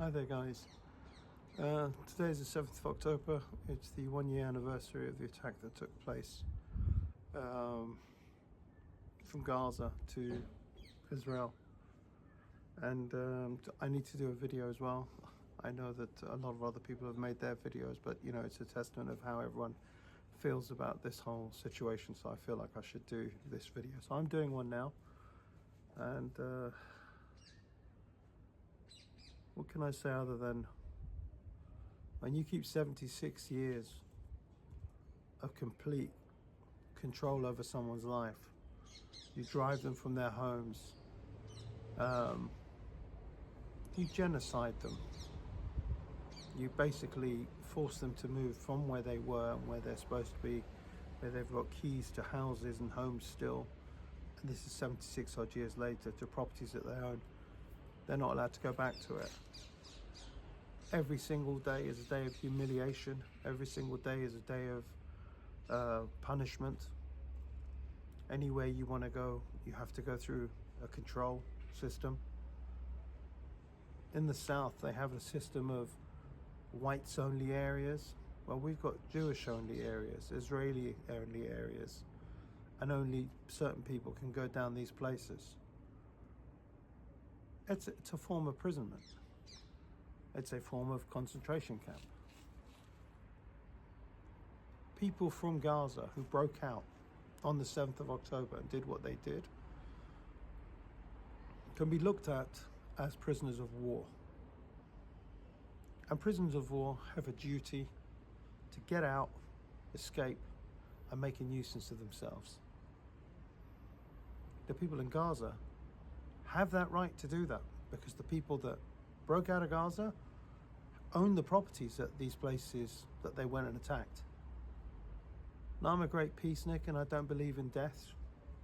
Hi there, guys. Today is the 7th of October. It's the 1 year anniversary of the attack that took place um, from Gaza to Israel. And I need to do a video as well. I know that a lot of other people have made their videos, but you know, it's a testament of how everyone feels about this whole situation. So I feel like I should do this video. So I'm doing one now. And what can I say other than when you keep 76 years of complete control over someone's life, you drive them from their homes, you genocide them, you basically force them to move from where they were and where they're supposed to be, where they've got keys to houses and homes still, and this is 76 odd years later, to properties that they own. They're not allowed to go back to it. Every single day is a day of humiliation. Every single day is a day of punishment. Anywhere you want to go, you have to go through a control system. In the South, they have a system of whites only areas. Well, we've got Jewish only areas, Israeli only areas, and only certain people can go down these places. It's a form of imprisonment. It's a form of concentration camp. People from Gaza who broke out on the 7th of October and did what they did can be looked at as prisoners of war. And prisoners of war have a duty to get out, escape, and make a nuisance of themselves. The people in Gaza have that right to do that because the people that broke out of Gaza own the properties at these places that they went and attacked. Now, I'm a great peacenik and I don't believe in deaths,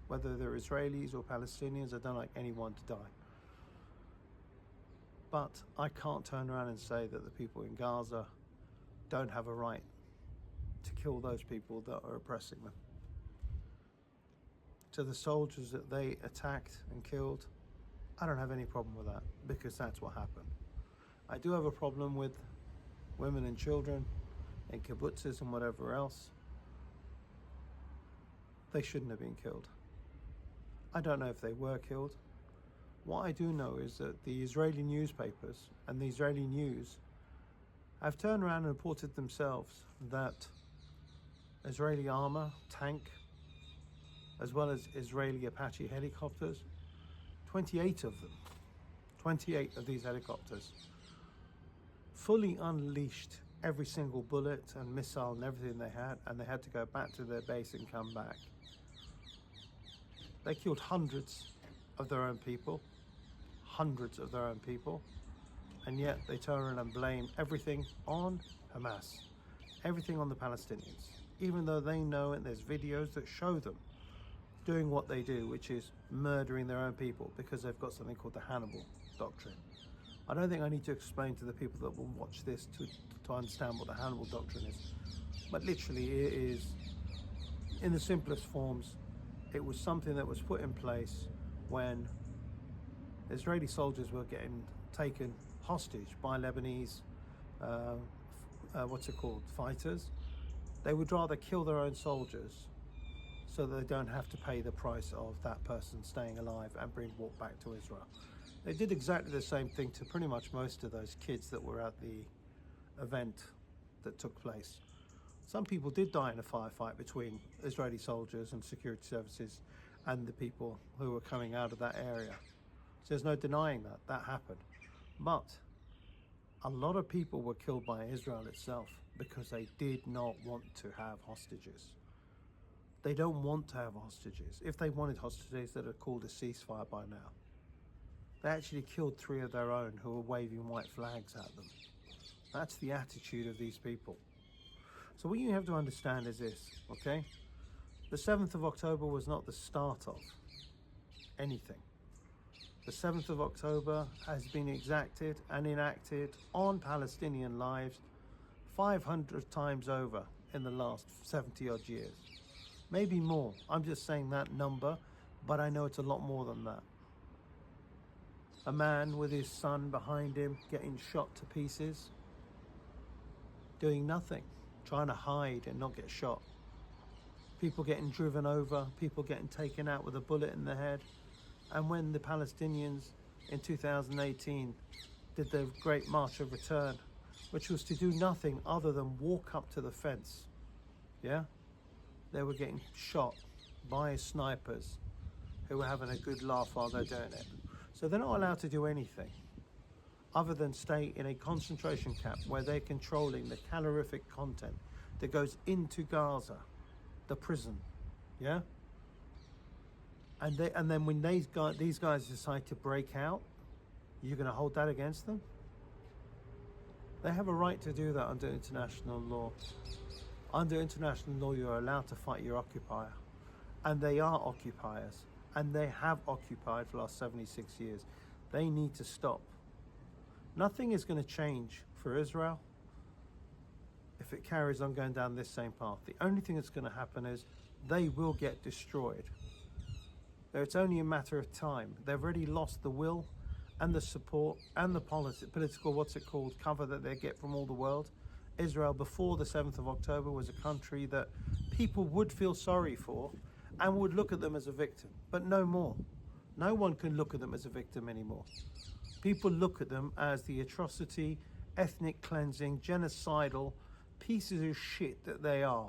whether they're Israelis or Palestinians. I don't like anyone to die. But I can't turn around and say that the people in Gaza don't have a right to kill those people that are oppressing them. To the soldiers that they attacked and killed, I don't have any problem with that because that's what happened. I do have a problem with women and children and kibbutzes and whatever else. They shouldn't have been killed. I don't know if they were killed. What I do know is that the Israeli newspapers and the Israeli news have turned around and reported themselves that Israeli armor, tank, as well as Israeli Apache helicopters, 28 of them, 28 of these helicopters, fully unleashed every single bullet and missile and everything they had, and they had to go back to their base and come back. They killed hundreds of their own people, and yet they turn around and blame everything on Hamas, everything on the Palestinians, even though they know and there's videos that show them doing what they do, which is murdering their own people because they've got something called the Hannibal Doctrine. I don't think I need to explain to the people that will watch this to understand what the Hannibal Doctrine is. But literally it is, in the simplest forms, it was something that was put in place when Israeli soldiers were getting taken hostage by Lebanese, fighters. They would rather kill their own soldiers so that they don't have to pay the price of that person staying alive and being brought back to Israel. They did exactly the same thing to pretty much most of those kids that were at the event that took place. Some people did die in a firefight between Israeli soldiers and security services and the people who were coming out of that area. So there's no denying that that happened. But a lot of people were killed by Israel itself because they did not want to have hostages. They don't want to have hostages. If they wanted hostages, they'd have called a ceasefire by now. They actually killed 3 of their own who were waving white flags at them. That's the attitude of these people. So what you have to understand is this, okay? The 7th of October was not the start of anything. The 7th of October has been exacted and enacted on Palestinian lives 500 times over in the last 70 odd years. Maybe more. I'm just saying that number, but I know it's a lot more than that. A man with his son behind him getting shot to pieces, doing nothing, trying to hide and not get shot. People getting driven over, people getting taken out with a bullet in the head. And when the Palestinians in 2018 did the Great March of Return, which was to do nothing other than walk up to the fence, yeah, they were getting shot by snipers who were having a good laugh while they're doing it. So they're not allowed to do anything other than stay in a concentration camp where they're controlling the calorific content that goes into Gaza, the prison, yeah? And then when these guys decide to break out, you're going to hold that against them? They have a right to do that under international law. Under international law, you're allowed to fight your occupier. And they are occupiers. And they have occupied for the last 76 years. They need to stop. Nothing is going to change for Israel if it carries on going down this same path. The only thing that's going to happen is they will get destroyed. It's only a matter of time. They've already lost the will and the support and the political, cover that they get from all the world. Israel before the 7th of October was a country that people would feel sorry for and would look at them as a victim, but no more. No one can look at them as a victim anymore. People look at them as the atrocity, ethnic cleansing, genocidal pieces of shit that they are.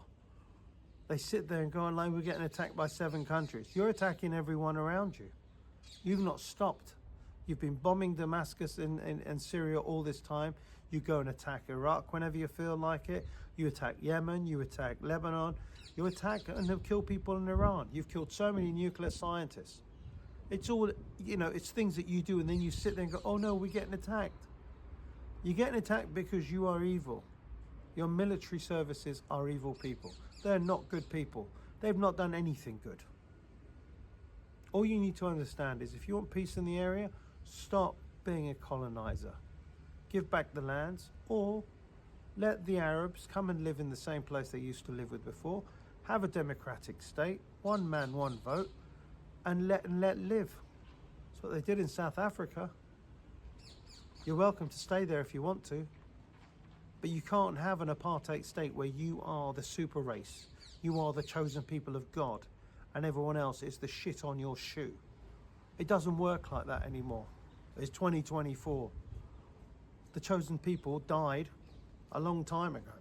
They sit there and go online, we're getting attacked by 7 countries. You're attacking everyone around you. You've not stopped. You've been bombing Damascus and Syria all this time. You go and attack Iraq whenever you feel like it. You attack Yemen, you attack Lebanon. You attack and have killed people in Iran. You've killed so many nuclear scientists. It's all, it's things that you do and then you sit there and go, oh no, we're getting attacked. You're getting attacked because you are evil. Your military services are evil people. They're not good people. They've not done anything good. All you need to understand is if you want peace in the area, stop being a colonizer. Give back the lands, or let the Arabs come and live in the same place they used to live with before. Have a democratic state, one man, one vote, and let live. That's what they did in South Africa. You're welcome to stay there if you want to. But you can't have an apartheid state where you are the super race. You are the chosen people of God and everyone else is the shit on your shoe. It doesn't work like that anymore. It's 2024. The chosen people died a long time ago.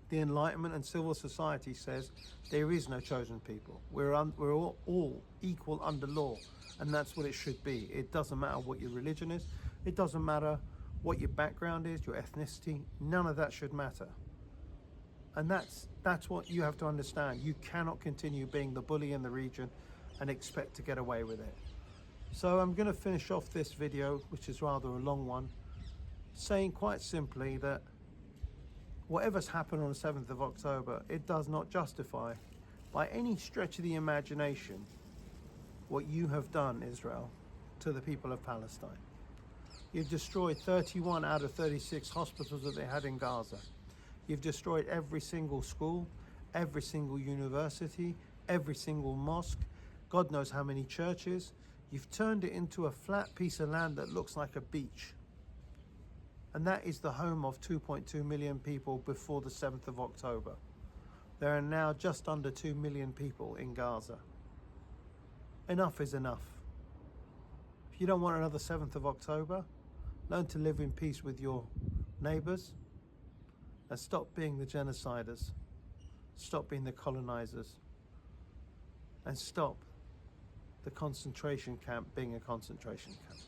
The Enlightenment and civil society says there is no chosen people. We're all equal under law, and that's what it should be. It doesn't matter what your religion is. It doesn't matter what your background is, your ethnicity. None of that should matter. And that's what you have to understand. You cannot continue being the bully in the region and expect to get away with it. So I'm going to finish off this video, which is rather a long one, saying quite simply that whatever's happened on the 7th of October, it does not justify by any stretch of the imagination what you have done, Israel, to the people of Palestine. You've destroyed 31 out of 36 hospitals that they had in Gaza. You've destroyed every single school, every single university, every single mosque, God knows how many churches. You've turned it into a flat piece of land that looks like a beach. And that is the home of 2.2 million people before the 7th of October. There are now just under 2 million people in Gaza. Enough is enough. If you don't want another 7th of October, learn to live in peace with your neighbors and stop being the genociders, stop being the colonizers, and stop the concentration camp being a concentration camp.